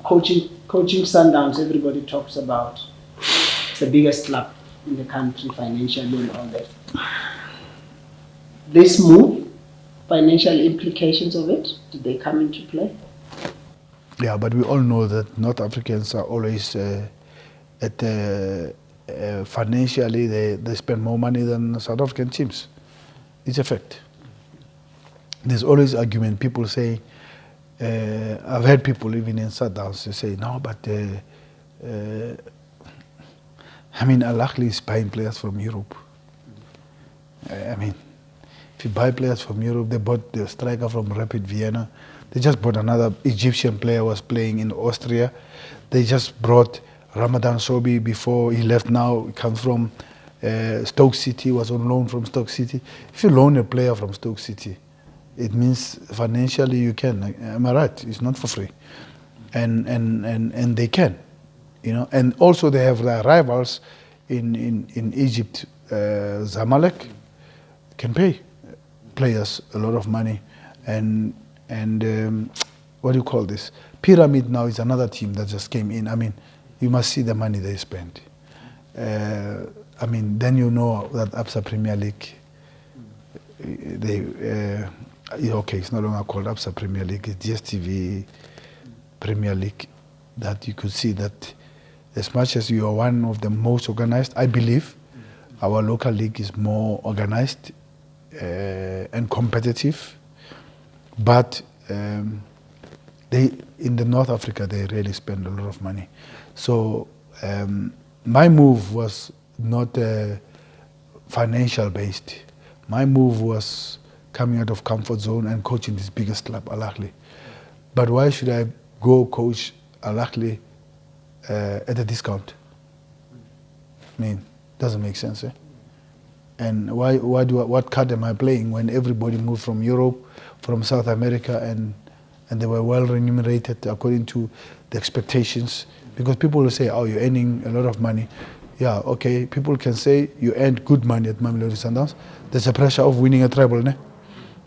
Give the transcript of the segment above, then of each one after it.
coaching Sundowns, everybody talks about. It's the biggest club in the country financially and all that. This move, financial implications of it, did they come into play? Yeah, but we all know that North Africans are always financially they spend more money than South African teams. It's a fact. There's always argument. People say, I've heard people even in Sundowns say, no, but Ahly is buying players from Europe. If you buy players from Europe, they bought the striker from Rapid Vienna. They just bought another Egyptian player who was playing in Austria. They just brought Ramadan Sobi before he left now. He comes from Stoke City, was on loan from Stoke City. If you loan a player from Stoke City, it means financially you can. Am I right? It's not for free. And they can. And also they have their rivals in Egypt. Zamalek can pay players a lot of money, and what do you call this? Pyramid now is another team that just came in. You must see the money they spend. Then you know that Absa Premier League, it's no longer called Absa Premier League, it's DStv Premier League, that you could see that as much as you are one of the most organized, I believe our local league is more organized and competitive, but they in the North Africa they really spend a lot of money. So my move was not financial based. My move was coming out of comfort zone and coaching this biggest club, Ahly. But why should I go coach Ahly at a discount? Doesn't make sense, eh? And what card am I playing when everybody moved from Europe, from South America, and they were well remunerated according to the expectations? Because people will say, oh, you're earning a lot of money. Yeah, okay, people can say you earned good money at Mamelodi Sundowns. There's a pressure of winning a treble, ne?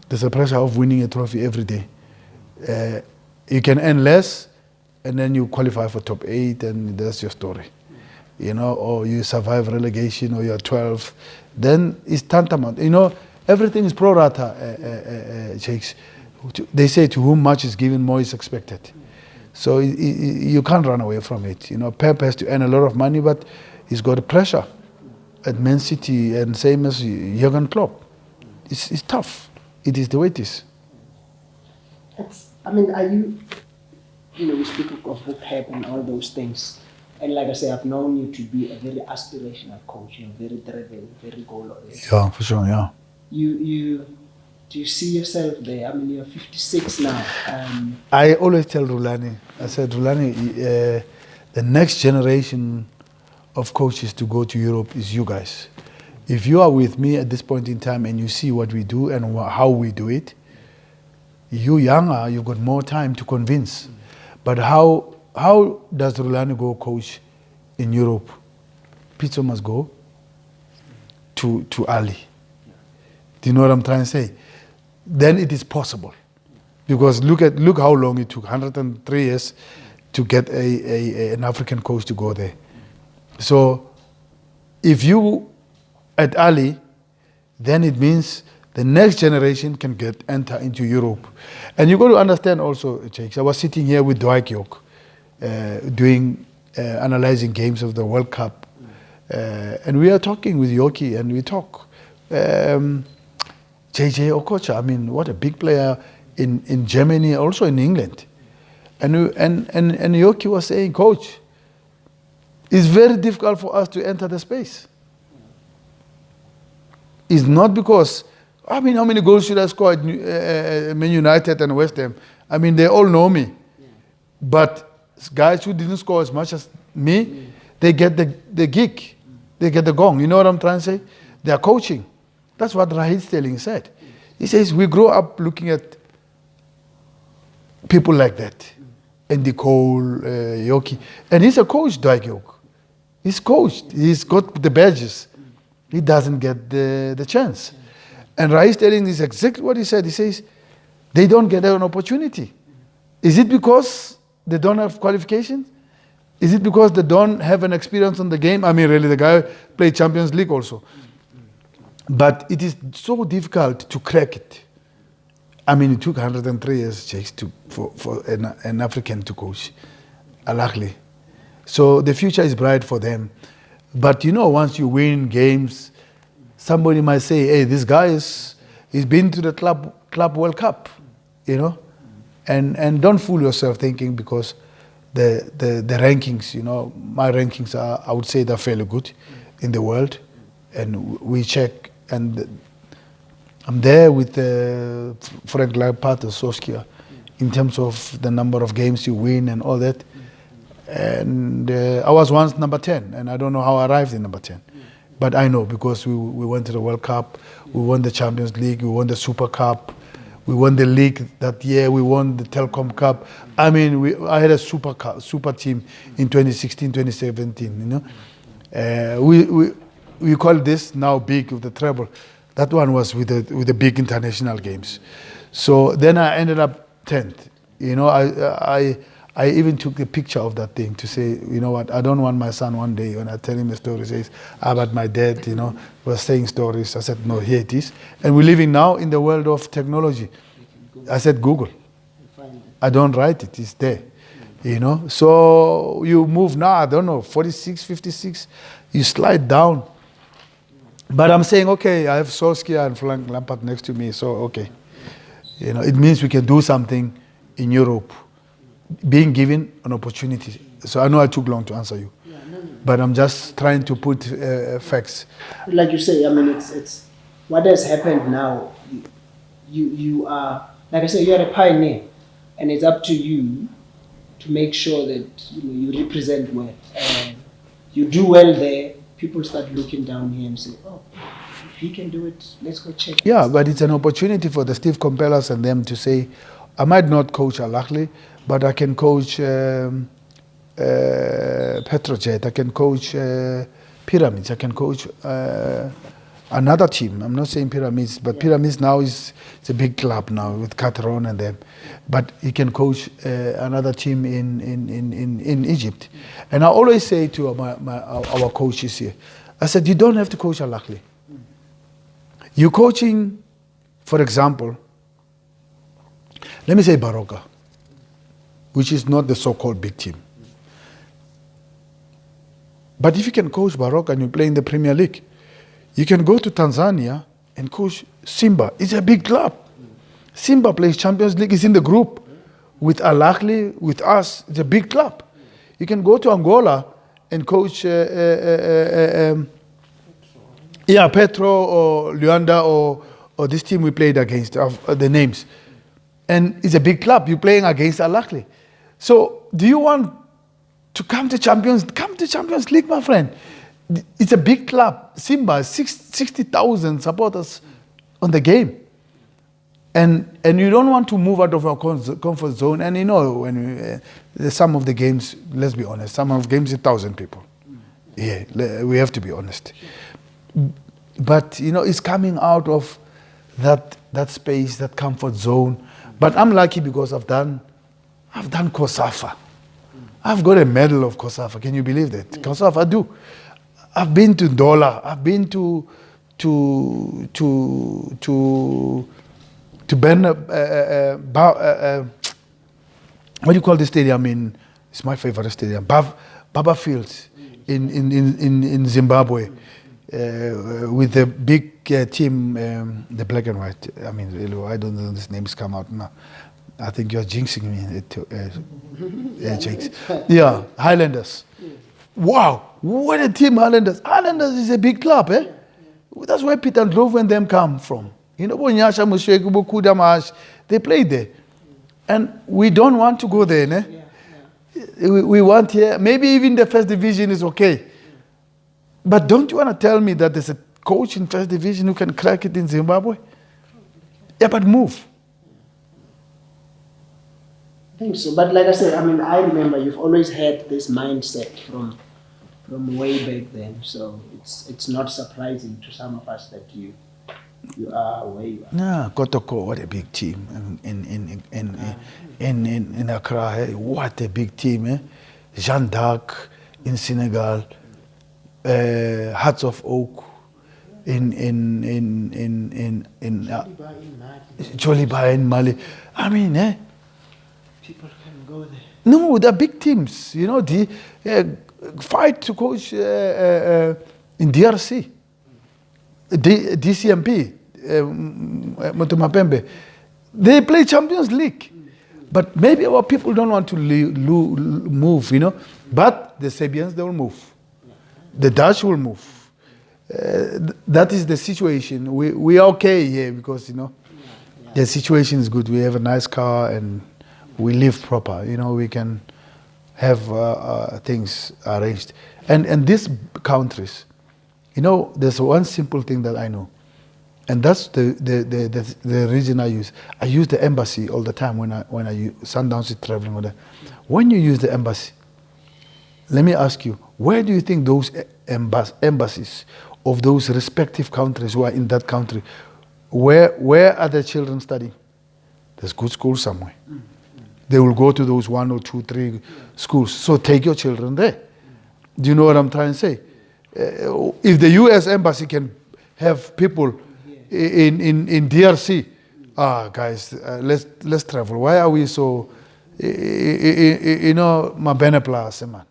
There's a pressure of winning a trophy every day. You can earn less, and then you qualify for top 8, and that's your story. Or you survive relegation, or you're 12th. Then it's tantamount. Everything is pro rata, Jakes. They say to whom much is given, more is expected. So you can't run away from it. Pep has to earn a lot of money, but he's got a pressure at Man City, and same as Jurgen Klopp. It's tough. It is the way it is. Are you, we speak of Pep and all those things. And like I say, I've known you to be a very aspirational coach. You're very driven, very goal-oriented. Yeah, for sure, yeah. Do you see yourself there? You're 56 now. I always tell Rulani, I said, Rulani, the next generation of coaches to go to Europe is you guys. If you are with me at this point in time and you see what we do and how we do it, you younger, you've got more time to convince. But how does Rulani go coach in Europe? Pitso must go to Ahly. Do you know what I'm trying to say? Then it is possible. Because look how long it took, 103 years to get an African coach to go there. So if you at Ahly, then it means the next generation can enter into Europe. And you've got to understand also, Jakes, I was sitting here with Dwight York, analyzing games of the World Cup. And we are talking with Yorkie, and we talk. JJ Okocha, what a big player in Germany, also in England. And Yorkie was saying, Coach, it's very difficult for us to enter the space. It's not because, how many goals should I score at Man United and West Ham? They all know me. But guys who didn't score as much as me, they get the gig. They get the gong. You know what I'm trying to say? They are coaching. That's what Rahid Sterling said. He says, we grow up looking at people like that. Andy Cole, Yorkie. And he's a coach, Dwight York. He's coached. He's got the badges. He doesn't get the chance. And Rahid Sterling is exactly what he said. He says, they don't get an opportunity. Is it because they don't have qualifications? Is it because they don't have an experience on the game? I mean, really, the guy played Champions League also. But it is so difficult to crack it. I mean, it took 103 years, Jakes, for an African to coach Ahly. So the future is bright for them. But you know, once you win games, somebody might say, hey, this guy he's been to the Club World Cup, you know? And don't fool yourself thinking because the rankings, you know, my rankings are, I would say they're fairly good in the world. And we check, and I'm there with Frank Lampard or Solskjaer in terms of the number of games you win and all that. And I was once number 10, and I don't know how I arrived in number 10. But I know because we went to the World Cup, we won the Champions League, we won the Super Cup, we won the league that year, we won the Telkom Cup. I mean, I had a super team in 2016, 2017, you know. We call this now big with the treble. That one was with the big international games. So then I ended up 10th. You know, I even took a picture of that thing to say, you know what, I don't want my son one day when I tell him a story, he says, but my dad, you know, was saying stories. I said, no, here it is. And we're living now in the world of technology. I said, Google. I don't write it, it's there. You know, so you move now, I don't know, 46, 56, you slide down. But I'm saying, okay, I have Solskjaer and Frank Lampard next to me, so okay. You know, it means we can do something in Europe, being given an opportunity. So I know I took long to answer you, but I'm just trying to put facts. Like you say, I mean, it's what has happened now. You are, like I said, you are a pioneer, and it's up to you to make sure that you represent well. You do well there. People start looking down here and say, oh, if he can do it, let's go check. Yeah, but it's an opportunity for the Steve Compellers and them to say, I might not coach Ahly, but I can coach Petrojet, I can coach Pyramids, I can coach another team. I'm not saying Pyramids, but Pyramids now it's a big club now with Catron and them. But he can coach another team in Egypt. And I always say to our coaches here, I said, you don't have to coach Ahly. You're coaching, for example, let me say Baroka, which is not the so-called big team. But if you can coach Baroka and you play in the Premier League, you can go to Tanzania and coach Simba. It's a big club. Simba plays Champions League, is in the group with Ahly, with us. It's a big club. You can go to Angola and coach Petro or Luanda or this team we played against, the names. And it's a big club. You're playing against Ahly. So do you want to come to Champions League, my friend? It's a big club. Simba, 60,000 supporters on the game. And you don't want to move out of our comfort zone. And you know, when some of the games, let's be honest, some of the games, 1,000 people. Yeah, we have to be honest. But, you know, it's coming out of that space, that comfort zone. But I'm lucky because I've done COSAFA. I've got a medal of COSAFA. Can you believe that? COSAFA, I do. I've been to Ndola. I've been to Ben, what do you call the stadium it's my favorite stadium, Baba Fields in Zimbabwe, with the big team, the black and white. I mean, really, I don't know these names come out now. I think you're jinxing me, Jakes. Yeah, Highlanders. Wow, what a team, Highlanders. Highlanders is a big club, eh? That's where Peter and Grove and them come from. You know, they play there. And we don't want to go there, ne? We want here, maybe even the first division is okay. But don't you want to tell me that there's a coach in first division who can crack it in Zimbabwe? Yeah, but move. I think so. But like I said, I mean, I remember you've always had this mindset from way back then. So it's not surprising to some of us that you you are where you are. Nah, Kotoko, what a big team in Accra. Hey, what a big team, eh? Jeanne d'Arc in Senegal, Hearts of Oak in Joliba in Mali. I mean, eh? People can go there. No, they're big teams. You know, the fight to coach in DRC, DCMP, Motomapembe. They play Champions League. But maybe our people don't want to move, you know. But the Serbians, they will move. The Dutch will move. That is the situation. We are okay here because, you know, the situation is good. We have a nice car and we live proper. You know, we can have things arranged. And these countries, you know, there's one simple thing that I know. And that's the reason I use. I use the embassy all the time when I use Sundowns is traveling with them. When you use the embassy, let me ask you, where do you think those embassies of those respective countries who are in that country, where are the children studying? There's good schools somewhere. They will go to those 1 or 2, 3 schools. So take your children there. Do you know what I'm trying to say? If the U.S. embassy can have people in DRC, guys, let's travel. Why are we so, you know, ma bene place, man?